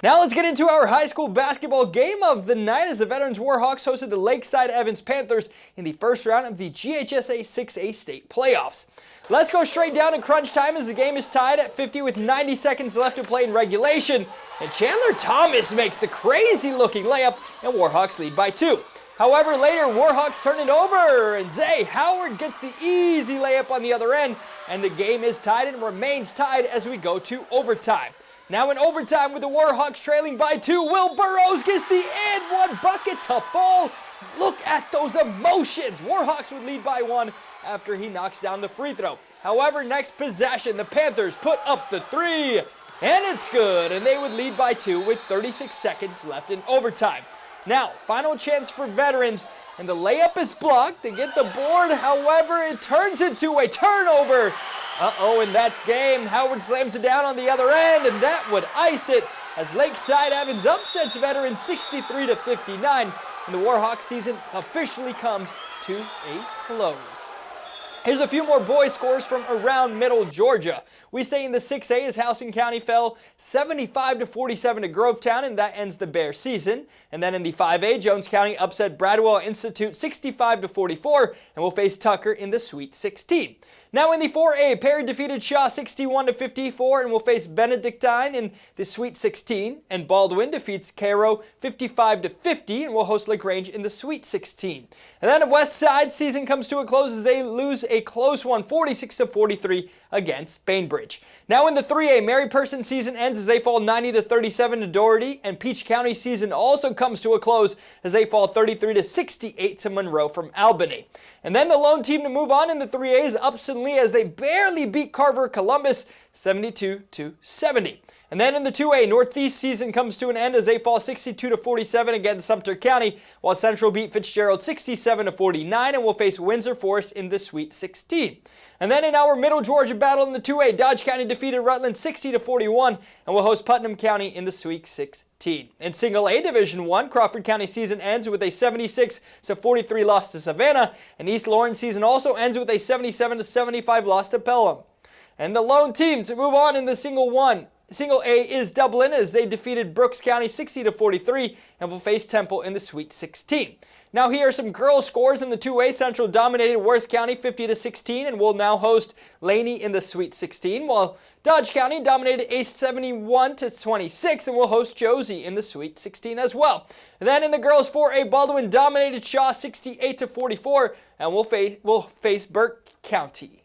Now let's get into our high school basketball game of the night as the Veterans Warhawks hosted the Lakeside Evans Panthers in the first round of the GHSA 6A state playoffs. Let's go straight down to crunch time as the game is tied at 50 with 90 seconds left to play in regulation. And Chandler Thomas makes the crazy looking layup and Warhawks lead by 2. However, later Warhawks turn it over and Zay Howard gets the easy layup on the other end and the game is tied and remains tied as we go to overtime. Now in overtime with the Warhawks trailing by 2, Will Burrows gets the and one bucket to fall. Look at those emotions. Warhawks would lead by 1 after he knocks down the free throw. However, next possession, the Panthers put up the 3 and it's good and they would lead by 2 with 36 seconds left in overtime. Now, final chance for Veterans and the layup is blocked. They get the board, however, it turns into a turnover. And that's game. Howard slams it down on the other end, and that would ice it as Lakeside Evans upsets Veterans 63-59, and the Warhawks season officially comes to a close. Here's a few more boys scores from around Middle Georgia. We say in the 6A as Houston County fell 75-47 to Grovetown, and that ends the Bear season. And then in the 5A, Jones County upset Bradwell Institute 65-44 and will face Tucker in the Sweet 16. Now in the 4A, Perry defeated Shaw 61-54 and will face Benedictine in the Sweet 16. And Baldwin defeats Cairo 55-50 and will host LaGrange in the Sweet 16. And then West Side season comes to a close as they lose a close one 46-43 against Bainbridge. Now in the 3A, Mary Person season ends as they fall 90-37 to Doherty, and Peach County season also comes to a close as they fall 33-68 to Monroe from Albany. And then the lone team to move on in the 3A is Upson Lee as they barely beat Carver Columbus 72-70. And then in the 2A, Northeast season comes to an end as they fall 62-47 against Sumter County, while Central beat Fitzgerald 67-49 and will face Windsor Forest in the Sweet 16. And then in our Middle Georgia battle in the 2A, Dodge County defeated Rutland 60-41 and will host Putnam County in the Sweet 16. In Single A Division 1, Crawford County season ends with a 76-43 loss to Savannah, and East Lawrence season also ends with a 77-75 loss to Pelham. And the lone team to move on in the Single A is Dublin as they defeated Brooks County 60-43 and will face Temple in the Sweet 16. Now here are some girls scores in the 2A. Central dominated Worth County 50-16 and will now host Laney in the Sweet 16, while Dodge County dominated Ace 71-26 and will host Josie in the Sweet 16 as well. And then in the girls 4A, Baldwin dominated Shaw 68-44 and will face Burke County.